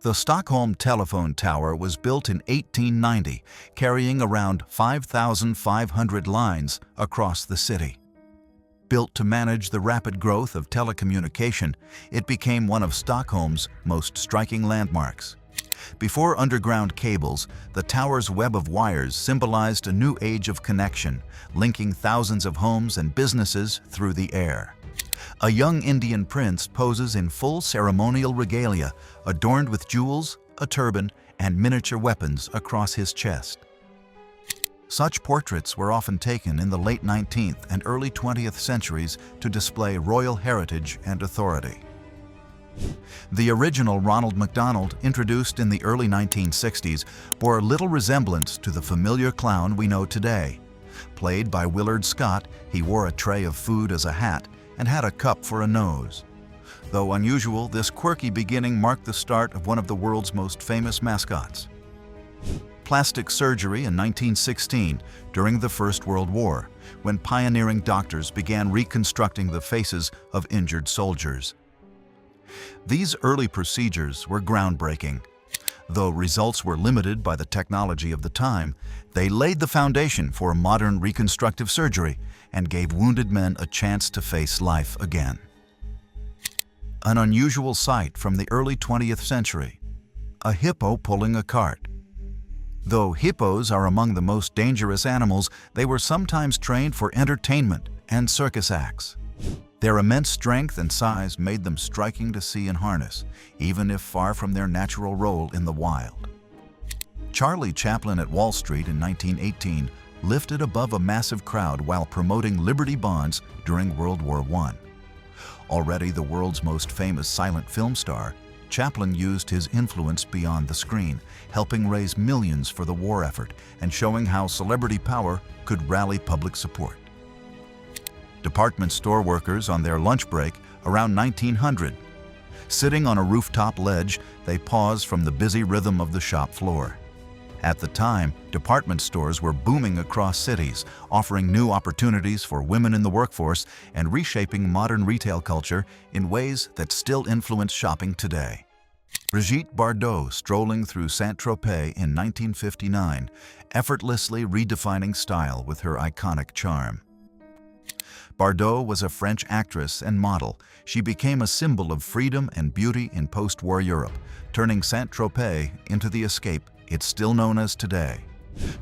The Stockholm telephone tower was built in 1890, carrying around 5,500 lines across the city. Built to manage the rapid growth of telecommunication, it became one of Stockholm's most striking landmarks. Before underground cables, the tower's web of wires symbolized a new age of connection, linking thousands of homes and businesses through the air. A young Indian prince poses in full ceremonial regalia, adorned with jewels, a turban, and miniature weapons across his chest. Such portraits were often taken in the late 19th and early 20th centuries to display royal heritage and authority. The original Ronald McDonald, introduced in the early 1960s, bore little resemblance to the familiar clown we know today. Played by Willard Scott, he wore a tray of food as a hat and had a cup for a nose. Though unusual, this quirky beginning marked the start of one of the world's most famous mascots. Plastic surgery in 1916, during the First World War, when pioneering doctors began reconstructing the faces of injured soldiers. These early procedures were groundbreaking. Though results were limited by the technology of the time, they laid the foundation for modern reconstructive surgery and gave wounded men a chance to face life again. An unusual sight from the early 20th century: a hippo pulling a cart. Though hippos are among the most dangerous animals, they were sometimes trained for entertainment and circus acts. Their immense strength and size made them striking to see in harness, even if far from their natural role in the wild. Charlie Chaplin at Wall Street in 1918 lifted above a massive crowd while promoting Liberty Bonds during World War I. Already the world's most famous silent film star, Chaplin used his influence beyond the screen, helping raise millions for the war effort and showing how celebrity power could rally public support. Department store workers on their lunch break around 1900. Sitting on a rooftop ledge, they pause from the busy rhythm of the shop floor. At the time, department stores were booming across cities, offering new opportunities for women in the workforce and reshaping modern retail culture in ways that still influence shopping today. Brigitte Bardot strolling through Saint-Tropez in 1959, effortlessly redefining style with her iconic charm. Bardot was a French actress and model. She became a symbol of freedom and beauty in post-war Europe, turning Saint-Tropez into the escape it's still known as today.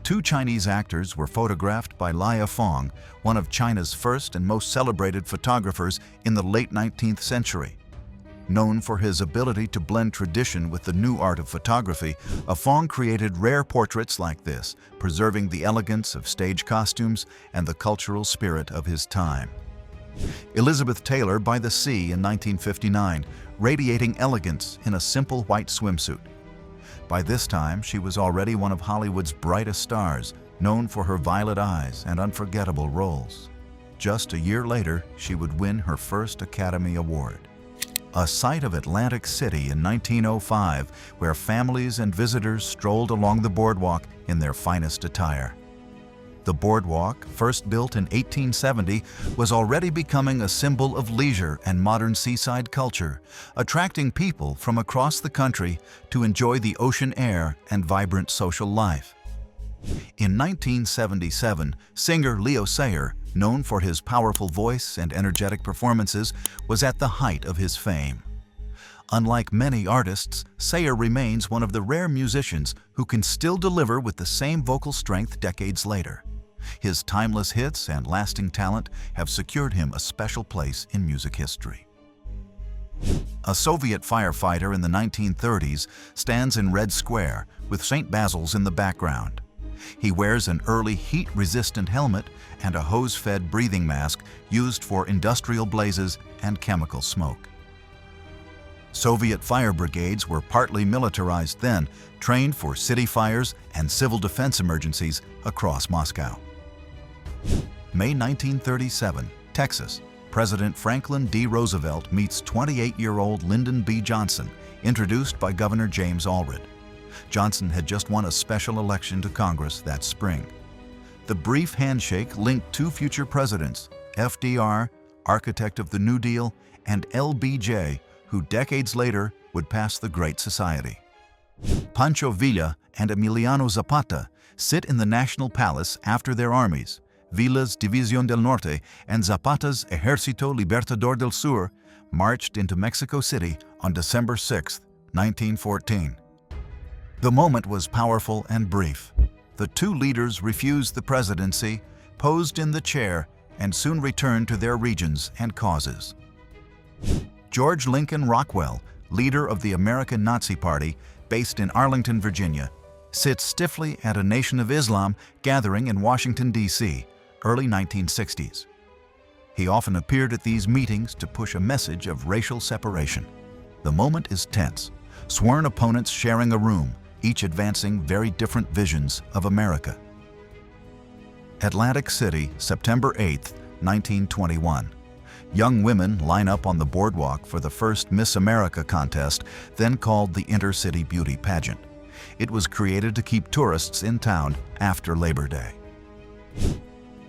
Two Chinese actors were photographed by Lia Fong, one of China's first and most celebrated photographers in the late 19th century. Known for his ability to blend tradition with the new art of photography, Fong created rare portraits like this, preserving the elegance of stage costumes and the cultural spirit of his time. Elizabeth Taylor by the sea in 1959, radiating elegance in a simple white swimsuit. By this time, she was already one of Hollywood's brightest stars, known for her violet eyes and unforgettable roles. Just a year later, she would win her first Academy Award. A sight of Atlantic City in 1905, where families and visitors strolled along the boardwalk in their finest attire. The boardwalk, first built in 1870, was already becoming a symbol of leisure and modern seaside culture, attracting people from across the country to enjoy the ocean air and vibrant social life. In 1977, singer Leo Sayer, known for his powerful voice and energetic performances, was at the height of his fame. Unlike many artists, Sayer remains one of the rare musicians who can still deliver with the same vocal strength decades later. His timeless hits and lasting talent have secured him a special place in music history. A Soviet firefighter in the 1930s stands in Red Square with St. Basil's in the background. He wears an early heat-resistant helmet and a hose-fed breathing mask used for industrial blazes and chemical smoke. Soviet fire brigades were partly militarized then, trained for city fires and civil defense emergencies across Moscow. May 1937, Texas. President Franklin D. Roosevelt meets 28-year-old Lyndon B. Johnson, introduced by Governor James Allred. Johnson had just won a special election to Congress that spring. The brief handshake linked two future presidents, FDR, architect of the New Deal, and LBJ, who decades later would pass the Great Society. Pancho Villa and Emiliano Zapata sit in the National Palace after their armies, Villa's División del Norte and Zapata's Ejército Libertador del Sur, marched into Mexico City on December 6, 1914. The moment was powerful and brief. The two leaders refused the presidency, posed in the chair, and soon returned to their regions and causes. George Lincoln Rockwell, leader of the American Nazi Party, based in Arlington, Virginia, sits stiffly at a Nation of Islam gathering in Washington, D.C., early 1960s. He often appeared at these meetings to push a message of racial separation. The moment is tense, sworn opponents sharing a room, each advancing very different visions of America. Atlantic City, September 8, 1921. Young women line up on the boardwalk for the first Miss America contest, then called the Intercity Beauty Pageant. It was created to keep tourists in town after Labor Day.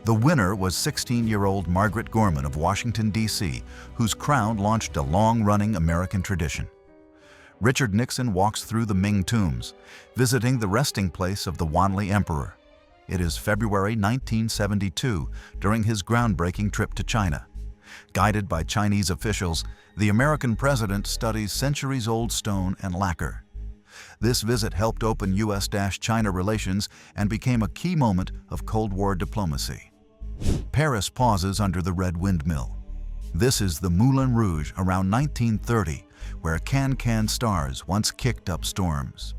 The winner was 16-year-old Margaret Gorman of Washington, D.C., whose crown launched a long-running American tradition. Richard Nixon walks through the Ming tombs, visiting the resting place of the Wanli Emperor. It is February 1972, during his groundbreaking trip to China. Guided by Chinese officials, the American president studies centuries-old stone and lacquer. This visit helped open U.S.-China relations and became a key moment of Cold War diplomacy. Paris pauses under the Red Windmill. This is the Moulin Rouge around 1930, where can-can stars once kicked up storms.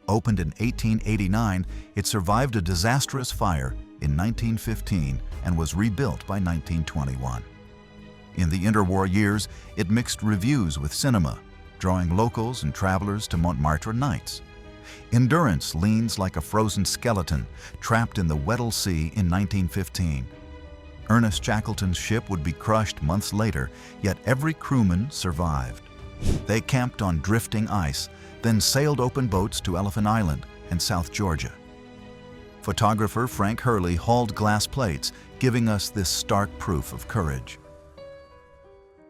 Opened in 1889, it survived a disastrous fire in 1915 and was rebuilt by 1921. In the interwar years, it mixed reviews with cinema, drawing locals and travelers to Montmartre nights. Endurance leans like a frozen skeleton trapped in the Weddell Sea in 1915. Ernest Shackleton's ship would be crushed months later, yet every crewman survived. They camped on drifting ice, then sailed open boats to Elephant Island and South Georgia. Photographer Frank Hurley hauled glass plates, giving us this stark proof of courage.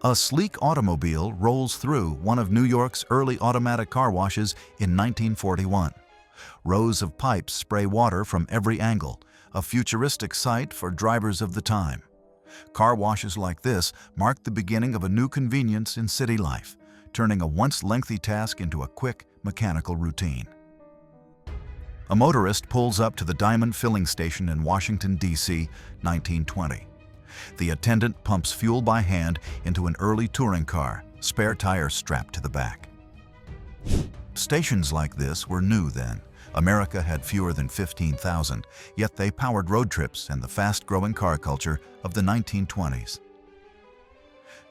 A sleek automobile rolls through one of New York's early automatic car washes in 1941. Rows of pipes spray water from every angle, a futuristic sight for drivers of the time. Car washes like this marked the beginning of a new convenience in city life, turning a once lengthy task into a quick, mechanical routine. A motorist pulls up to the Diamond Filling Station in Washington, D.C., 1920. The attendant pumps fuel by hand into an early touring car, spare tires strapped to the back. Stations like this were new then. America had fewer than 15,000, yet they powered road trips and the fast-growing car culture of the 1920s.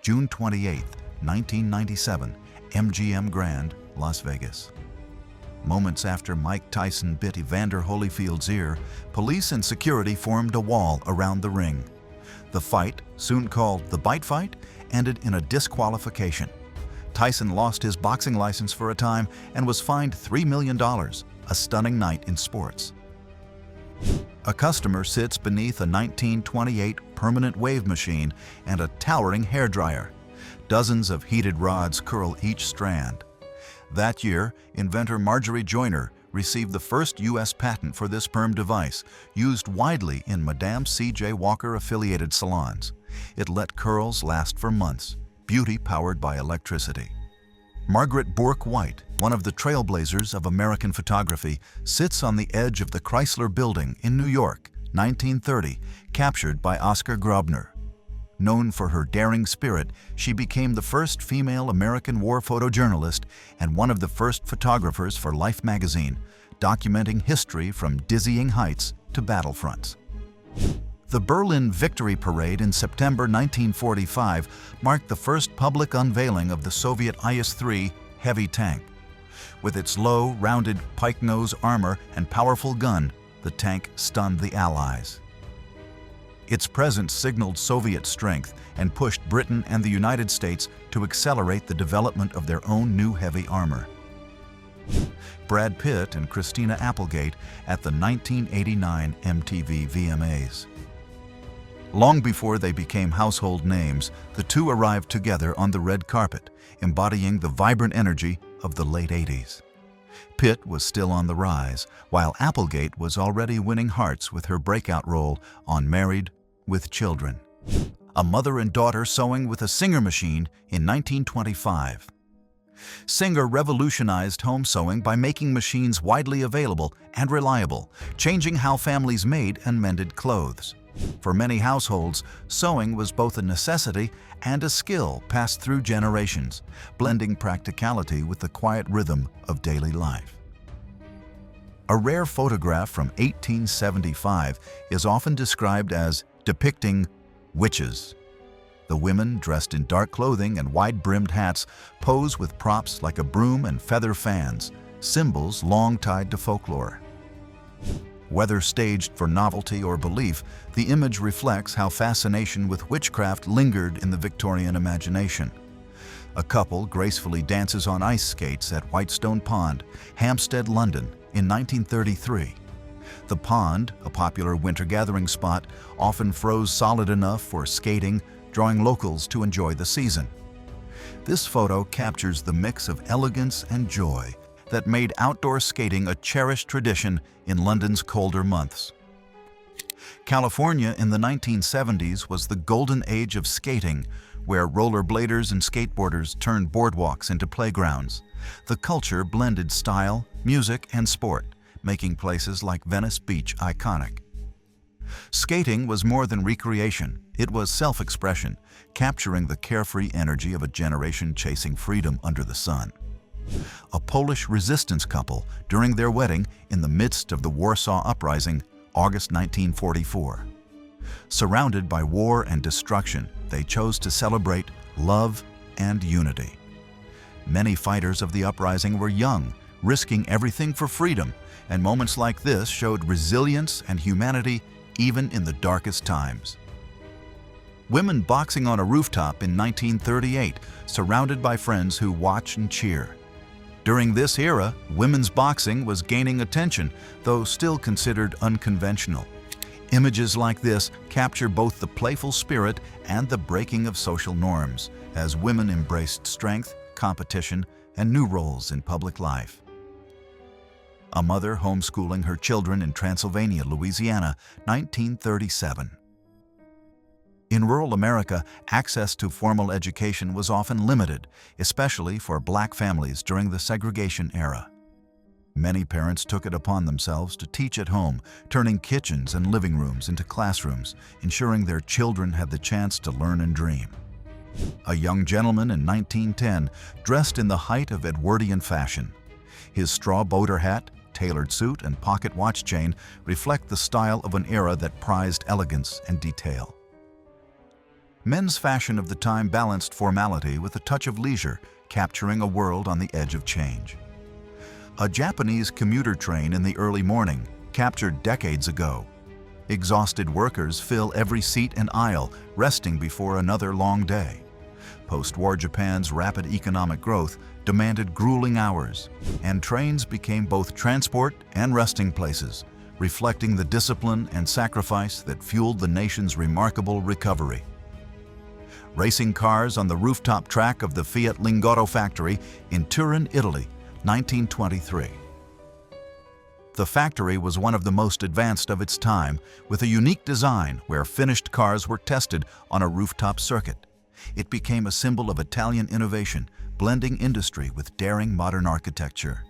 June 28, 1997, MGM Grand, Las Vegas. Moments after Mike Tyson bit Evander Holyfield's ear, police and security formed a wall around the ring. The fight, soon called the Bite Fight, ended in a disqualification. Tyson lost his boxing license for a time and was fined $3 million, a stunning night in sports. A customer sits beneath a 1928 permanent wave machine and a towering hairdryer. Dozens of heated rods curl each strand. That year, inventor Marjorie Joyner received the first U.S. patent for this perm device, used widely in Madame C.J. Walker-affiliated salons. It let curls last for months, beauty powered by electricity. Margaret Bourke White, one of the trailblazers of American photography, sits on the edge of the Chrysler Building in New York, 1930, captured by Oscar Grobner. Known for her daring spirit, she became the first female American war photojournalist and one of the first photographers for Life magazine, documenting history from dizzying heights to battlefronts. The Berlin Victory Parade in September 1945 marked the first public unveiling of the Soviet IS-3 heavy tank. With its low, rounded pike nose armor and powerful gun, the tank stunned the Allies. Its presence signaled Soviet strength and pushed Britain and the United States to accelerate the development of their own new heavy armor. Brad Pitt and Christina Applegate at the 1989 MTV VMAs. Long before they became household names, the two arrived together on the red carpet, embodying the vibrant energy of the late 80s. Pitt was still on the rise, while Applegate was already winning hearts with her breakout role on Married with Children. A mother and daughter sewing with a Singer machine in 1925. Singer revolutionized home sewing by making machines widely available and reliable, changing how families made and mended clothes. For many households, sewing was both a necessity and a skill passed through generations, blending practicality with the quiet rhythm of daily life. A rare photograph from 1875 is often described as depicting witches. The women, dressed in dark clothing and wide-brimmed hats, pose with props like a broom and feather fans, symbols long tied to folklore. Whether staged for novelty or belief, the image reflects how fascination with witchcraft lingered in the Victorian imagination. A couple gracefully dances on ice skates at Whitestone Pond, Hampstead, London, in 1933. The pond, a popular winter gathering spot, often froze solid enough for skating, drawing locals to enjoy the season. This photo captures the mix of elegance and joy that made outdoor skating a cherished tradition in London's colder months. California in the 1970s was the golden age of skating, where rollerbladers and skateboarders turned boardwalks into playgrounds. The culture blended style, music, and sport, making places like Venice Beach iconic. Skating was more than recreation, it was self-expression, capturing the carefree energy of a generation chasing freedom under the sun. A Polish resistance couple during their wedding in the midst of the Warsaw Uprising, August 1944. Surrounded by war and destruction, they chose to celebrate love and unity. Many fighters of the uprising were young, risking everything for freedom, and moments like this showed resilience and humanity even in the darkest times. Women boxing on a rooftop in 1938, surrounded by friends who watch and cheer. During this era, women's boxing was gaining attention, though still considered unconventional. Images like this capture both the playful spirit and the breaking of social norms, as women embraced strength, competition, and new roles in public life. A mother homeschooling her children in Transylvania, Louisiana, 1937. In rural America, access to formal education was often limited, especially for Black families during the segregation era. Many parents took it upon themselves to teach at home, turning kitchens and living rooms into classrooms, ensuring their children had the chance to learn and dream. A young gentleman in 1910 dressed in the height of Edwardian fashion. His straw boater hat, tailored suit, and pocket watch chain reflect the style of an era that prized elegance and detail. Men's fashion of the time balanced formality with a touch of leisure, capturing a world on the edge of change. A Japanese commuter train in the early morning, captured decades ago. Exhausted workers fill every seat and aisle, resting before another long day. Post-war Japan's rapid economic growth demanded grueling hours, and trains became both transport and resting places, reflecting the discipline and sacrifice that fueled the nation's remarkable recovery. Racing cars on the rooftop track of the Fiat Lingotto factory in Turin, Italy, 1923. The factory was one of the most advanced of its time, with a unique design where finished cars were tested on a rooftop circuit. It became a symbol of Italian innovation, blending industry with daring modern architecture.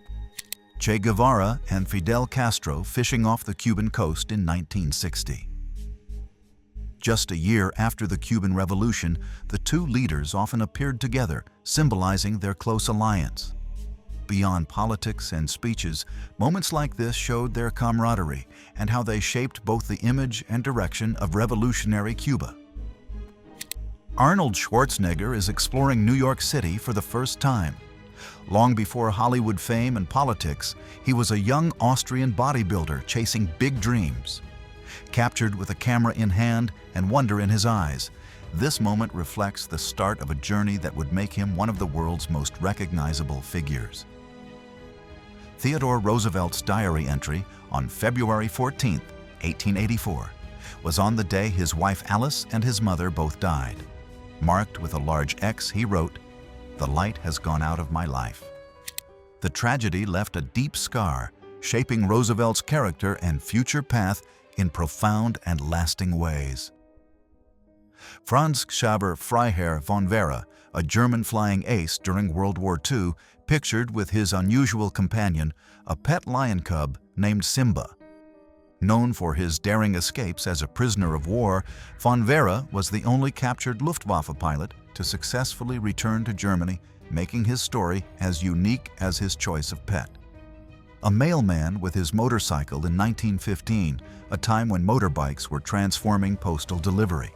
Che Guevara and Fidel Castro fishing off the Cuban coast in 1960. Just a year after the Cuban Revolution, the two leaders often appeared together, symbolizing their close alliance. Beyond politics and speeches, moments like this showed their camaraderie and how they shaped both the image and direction of revolutionary Cuba. Arnold Schwarzenegger is exploring New York City for the first time. Long before Hollywood fame and politics, he was a young Austrian bodybuilder chasing big dreams. Captured with a camera in hand and wonder in his eyes, this moment reflects the start of a journey that would make him one of the world's most recognizable figures. Theodore Roosevelt's diary entry on February 14, 1884, was on the day his wife Alice and his mother both died. Marked with a large X, he wrote, "The light has gone out of my life." The tragedy left a deep scar, shaping Roosevelt's character and future path in profound and lasting ways. Franz Xaver Freiherr von Vera, a German flying ace during World War II, pictured with his unusual companion, a pet lion cub named Simba. Known for his daring escapes as a prisoner of war, von Vera was the only captured Luftwaffe pilot to successfully return to Germany, making his story as unique as his choice of pet. A mailman with his motorcycle in 1915, a time when motorbikes were transforming postal delivery.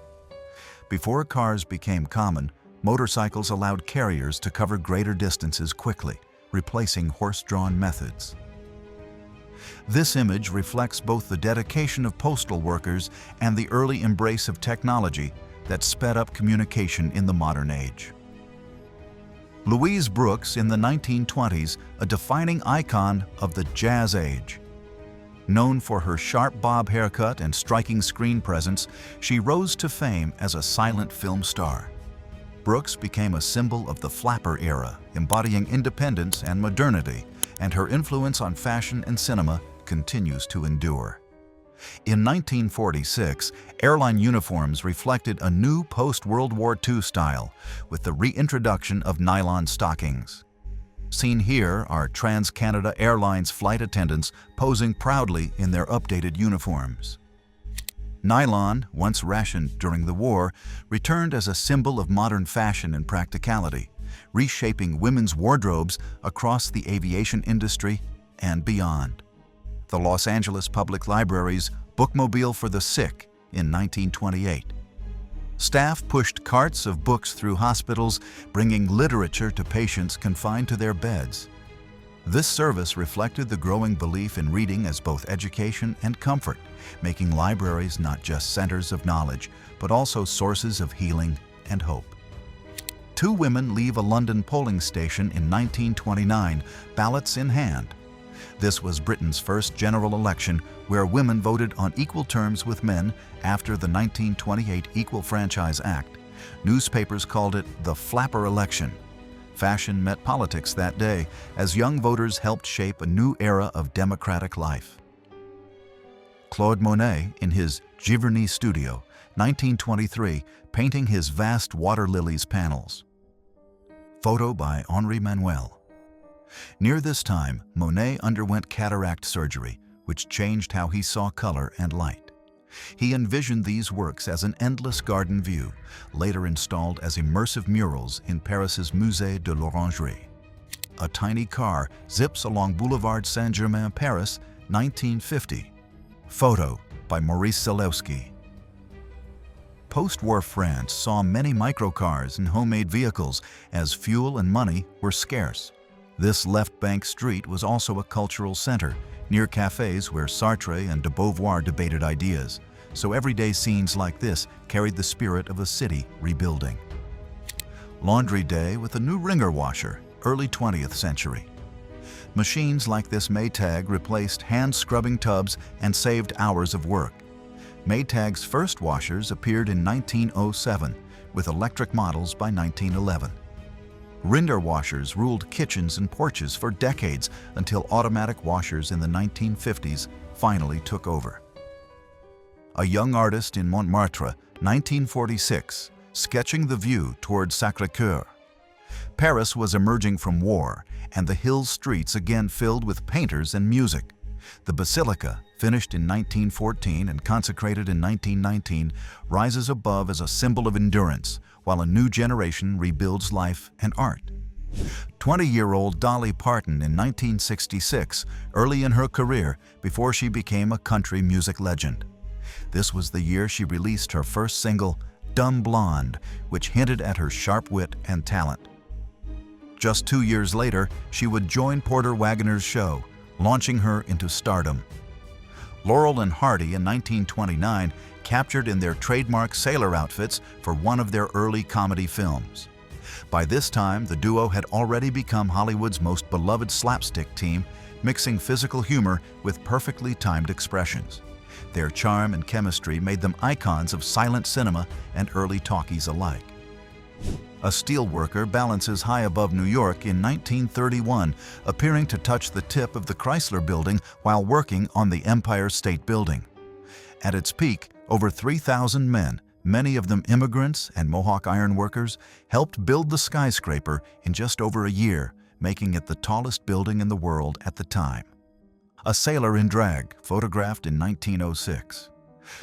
Before cars became common, motorcycles allowed carriers to cover greater distances quickly, replacing horse-drawn methods. This image reflects both the dedication of postal workers and the early embrace of technology that sped up communication in the modern age. Louise Brooks in the 1920s, a defining icon of the Jazz Age. Known for her sharp bob haircut and striking screen presence, she rose to fame as a silent film star. Brooks became a symbol of the flapper era, embodying independence and modernity, and her influence on fashion and cinema continues to endure. In 1946, airline uniforms reflected a new post-World War II style, with the reintroduction of nylon stockings. Seen here are Trans-Canada Airlines flight attendants posing proudly in their updated uniforms. Nylon, once rationed during the war, returned as a symbol of modern fashion and practicality, reshaping women's wardrobes across the aviation industry and beyond. The Los Angeles Public Library's Bookmobile for the Sick in 1928. Staff pushed carts of books through hospitals, bringing literature to patients confined to their beds. This service reflected the growing belief in reading as both education and comfort, making libraries not just centers of knowledge, but also sources of healing and hope. Two women leave a London polling station in 1929, ballots in hand. This was Britain's first general election where women voted on equal terms with men after the 1928 Equal Franchise Act. Newspapers called it the flapper election. Fashion met politics that day as young voters helped shape a new era of democratic life. Claude Monet in his Giverny studio, 1923, painting his vast water lilies panels. Photo by Henri Manuel. Near this time, Monet underwent cataract surgery, which changed how he saw color and light. He envisioned these works as an endless garden view, later installed as immersive murals in Paris's Musée de l'Orangerie. A tiny car zips along Boulevard Saint-Germain, Paris, 1950. Photo by Maurice Zalewski. Post-war France saw many microcars and homemade vehicles as fuel and money were scarce. This left-bank street was also a cultural center, near cafes where Sartre and de Beauvoir debated ideas, so everyday scenes like this carried the spirit of a city rebuilding. Laundry day with a new wringer washer, early 20th century. Machines like this Maytag replaced hand-scrubbing tubs and saved hours of work. Maytag's first washers appeared in 1907, with electric models by 1911. Rinder washers ruled kitchens and porches for decades until automatic washers in the 1950s finally took over. A young artist in Montmartre, 1946, sketching the view toward Sacré-Cœur. Paris was emerging from war, and the hill streets again filled with painters and music. The Basilica, finished in 1914 and consecrated in 1919, rises above as a symbol of endurance, while a new generation rebuilds life and art. 20-year-old Dolly Parton in 1966, early in her career before she became a country music legend. This was the year she released her first single, Dumb Blonde, which hinted at her sharp wit and talent. Just 2 years later, she would join Porter Wagoner's show, launching her into stardom. Laurel and Hardy in 1929 captured in their trademark sailor outfits for one of their early comedy films. By this time, the duo had already become Hollywood's most beloved slapstick team, mixing physical humor with perfectly timed expressions. Their charm and chemistry made them icons of silent cinema and early talkies alike. A steelworker balances high above New York in 1931, appearing to touch the tip of the Chrysler Building while working on the Empire State Building. At its peak, over 3,000 men, many of them immigrants and Mohawk iron workers, helped build the skyscraper in just over a year, making it the tallest building in the world at the time. A sailor in drag, photographed in 1906.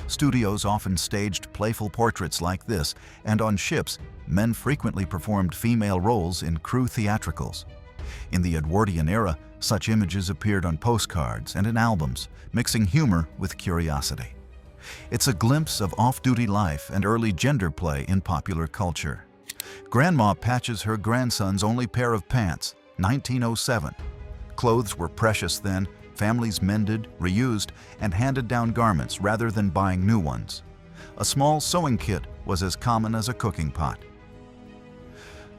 Studios often staged playful portraits like this, and on ships, men frequently performed female roles in crew theatricals. In the Edwardian era, such images appeared on postcards and in albums, mixing humor with curiosity. It's a glimpse of off-duty life and early gender play in popular culture. Grandma patches her grandson's only pair of pants, 1907. Clothes were precious then. Families mended, reused, and handed down garments rather than buying new ones. A small sewing kit was as common as a cooking pot.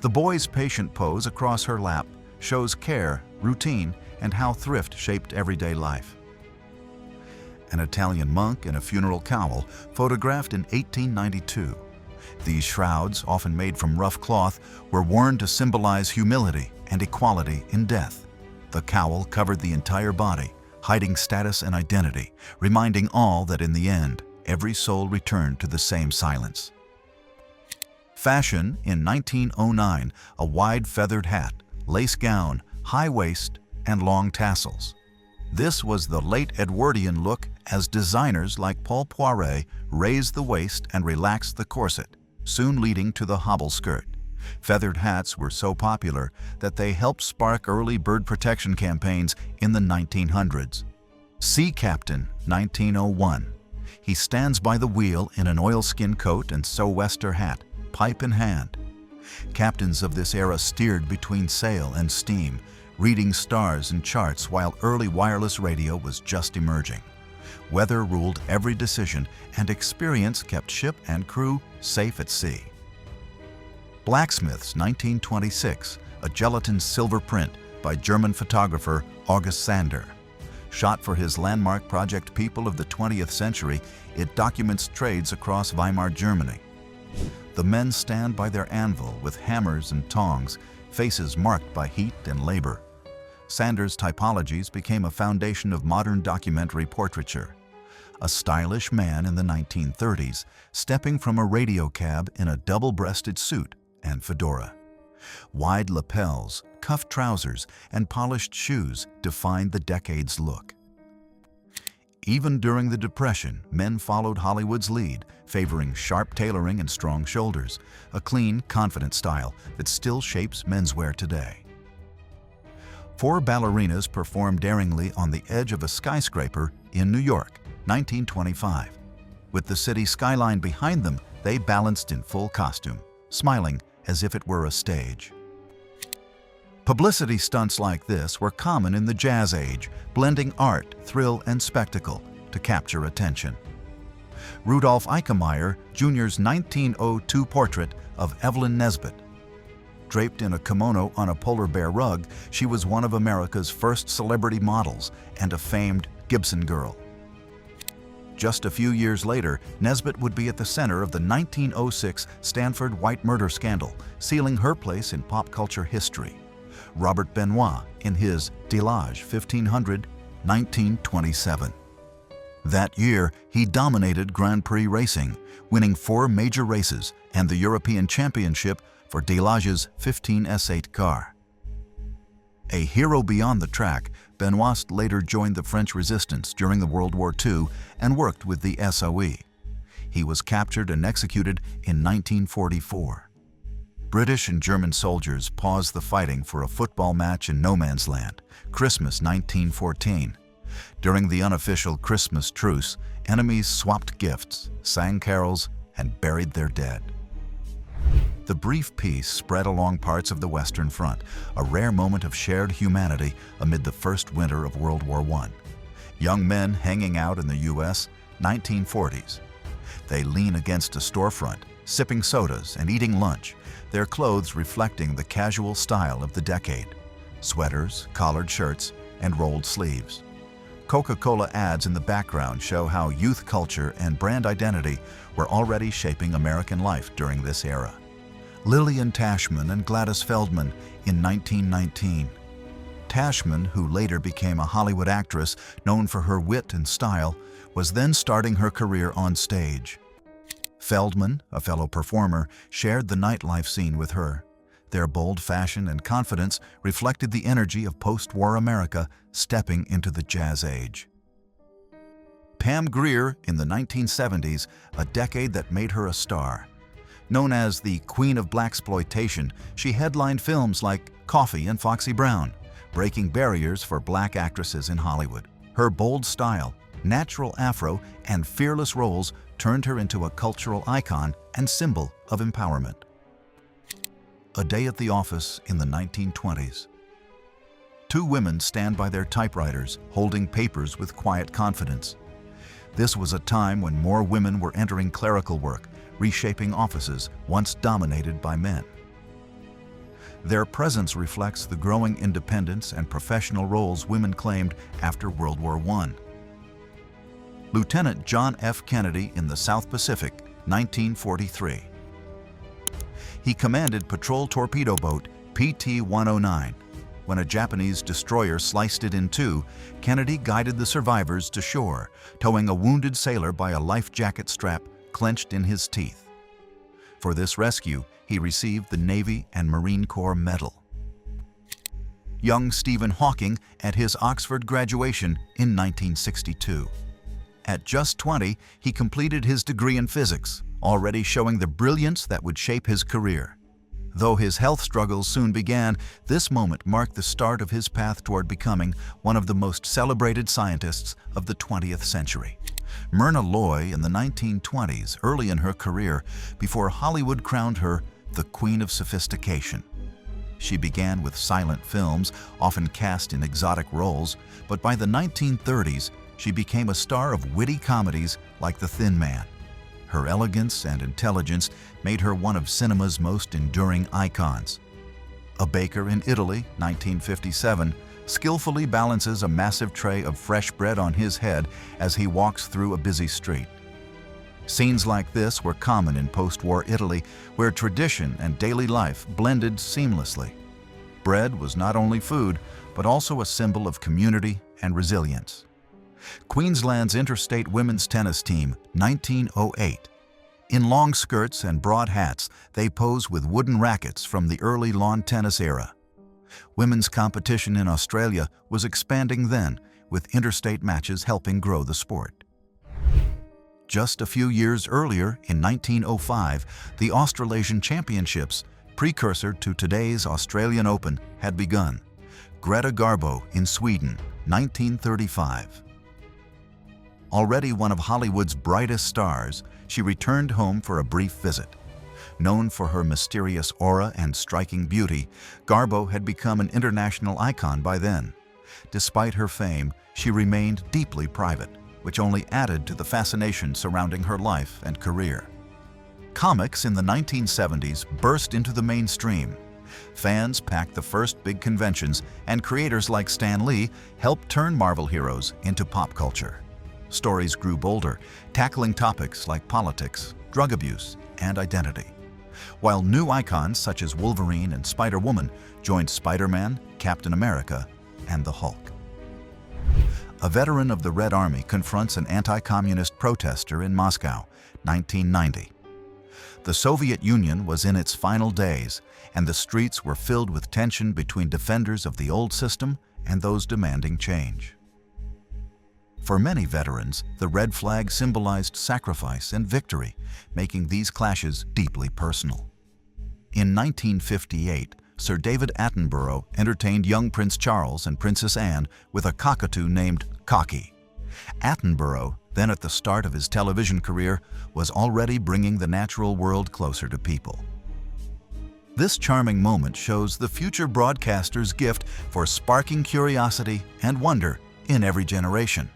The boy's patient pose across her lap shows care, routine, and how thrift shaped everyday life. An Italian monk in a funeral cowl, photographed in 1892. These shrouds, often made from rough cloth, were worn to symbolize humility and equality in death. The cowl covered the entire body, hiding status and identity, reminding all that in the end, every soul returned to the same silence. Fashion in 1909, a wide feathered hat, lace gown, high waist, and long tassels. This was the late Edwardian look as designers like Paul Poiret raised the waist and relaxed the corset, soon leading to the hobble skirt. Feathered hats were so popular that they helped spark early bird protection campaigns in the 1900s. Sea Captain, 1901. He stands by the wheel in an oilskin coat and sou'wester hat, pipe in hand. Captains of this era steered between sail and steam, reading stars and charts while early wireless radio was just emerging. Weather ruled every decision, and experience kept ship and crew safe at sea. Blacksmiths, 1926, a gelatin silver print by German photographer August Sander. Shot for his landmark project People of the 20th Century, it documents trades across Weimar Germany. The men stand by their anvil with hammers and tongs, faces marked by heat and labor. Sander's typologies became a foundation of modern documentary portraiture. A stylish man in the 1930s, stepping from a radio cab in a double-breasted suit and fedora. Wide lapels, cuffed trousers, and polished shoes defined the decade's look. Even during the Depression, men followed Hollywood's lead, favoring sharp tailoring and strong shoulders, a clean, confident style that still shapes menswear today. 4 ballerinas performed daringly on the edge of a skyscraper in New York, 1925. With the city skyline behind them, they balanced in full costume, smiling as if it were a stage. Publicity stunts like this were common in the Jazz Age, blending art, thrill, and spectacle to capture attention. Rudolph Eickemeyer Jr.'s 1902 portrait of Evelyn Nesbit. Draped in a kimono on a polar bear rug, she was one of America's first celebrity models and a famed Gibson girl. Just a few years later, Nesbit would be at the center of the 1906 Stanford White murder scandal, sealing her place in pop culture history. Robert Benoit in his Delage 1500, 1927. That year, he dominated Grand Prix racing, winning 4 major races and the European Championship for Delage's 15S8 car. A hero beyond the track, Benoit later joined the French resistance during the World War II and worked with the SOE. He was captured and executed in 1944. British and German soldiers paused the fighting for a football match in no man's land, Christmas 1914. During the unofficial Christmas truce, enemies swapped gifts, sang carols, and buried their dead. The brief peace spread along parts of the Western Front, a rare moment of shared humanity amid the first winter of World War I. Young men hanging out in the U.S., 1940s. They lean against a storefront, sipping sodas and eating lunch, their clothes reflecting the casual style of the decade. Sweaters, collared shirts, and rolled sleeves. Coca-Cola ads in the background show how youth culture and brand identity were already shaping American life during this era. Lillian Tashman and Gladys Feldman in 1919. Tashman, who later became a Hollywood actress known for her wit and style, was then starting her career on stage. Feldman, a fellow performer, shared the nightlife scene with her. Their bold fashion and confidence reflected the energy of post-war America stepping into the jazz age. Pam Grier in the 1970s, a decade that made her a star. Known as the Queen of Blaxploitation, she headlined films like Coffee and Foxy Brown, breaking barriers for black actresses in Hollywood. Her bold style, natural afro, and fearless roles turned her into a cultural icon and symbol of empowerment. A Day at the Office in the 1920s. Two women stand by their typewriters, holding papers with quiet confidence. This was a time when more women were entering clerical work, reshaping offices once dominated by men. Their presence reflects the growing independence and professional roles women claimed after World War I. Lieutenant John F. Kennedy in the South Pacific, 1943. He commanded patrol torpedo boat PT-109. When a Japanese destroyer sliced it in two, Kennedy guided the survivors to shore, towing a wounded sailor by a life jacket strap clenched in his teeth. For this rescue, he received the Navy and Marine Corps Medal. Young Stephen Hawking at his Oxford graduation in 1962. At just 20, he completed his degree in physics, already showing the brilliance that would shape his career. Though his health struggles soon began, this moment marked the start of his path toward becoming one of the most celebrated scientists of the 20th century. Myrna Loy in the 1920s, early in her career, before Hollywood crowned her the Queen of Sophistication. She began with silent films, often cast in exotic roles, but by the 1930s, she became a star of witty comedies like The Thin Man. Her elegance and intelligence made her one of cinema's most enduring icons. A baker in Italy, 1957, skillfully balances a massive tray of fresh bread on his head as he walks through a busy street. Scenes like this were common in post-war Italy, where tradition and daily life blended seamlessly. Bread was not only food, but also a symbol of community and resilience. Queensland's interstate women's tennis team, 1908. In long skirts and broad hats, they pose with wooden rackets from the early lawn tennis era. Women's competition in Australia was expanding then, with interstate matches helping grow the sport. Just a few years earlier, in 1905, the Australasian Championships, precursor to today's Australian Open, had begun. Greta Garbo in Sweden, 1935. Already one of Hollywood's brightest stars, she returned home for a brief visit. Known for her mysterious aura and striking beauty, Garbo had become an international icon by then. Despite her fame, she remained deeply private, which only added to the fascination surrounding her life and career. Comics in the 1970s burst into the mainstream. Fans packed the first big conventions, and creators like Stan Lee helped turn Marvel heroes into pop culture. Stories grew bolder, tackling topics like politics, drug abuse, and identity. While new icons such as Wolverine and Spider-Woman joined Spider-Man, Captain America, and the Hulk. A veteran of the Red Army confronts an anti-communist protester in Moscow, 1990. The Soviet Union was in its final days, and the streets were filled with tension between defenders of the old system and those demanding change. For many veterans, the red flag symbolized sacrifice and victory, making these clashes deeply personal. In 1958, Sir David Attenborough entertained young Prince Charles and Princess Anne with a cockatoo named Cocky. Attenborough, then at the start of his television career, was already bringing the natural world closer to people. This charming moment shows the future broadcaster's gift for sparking curiosity and wonder in every generation.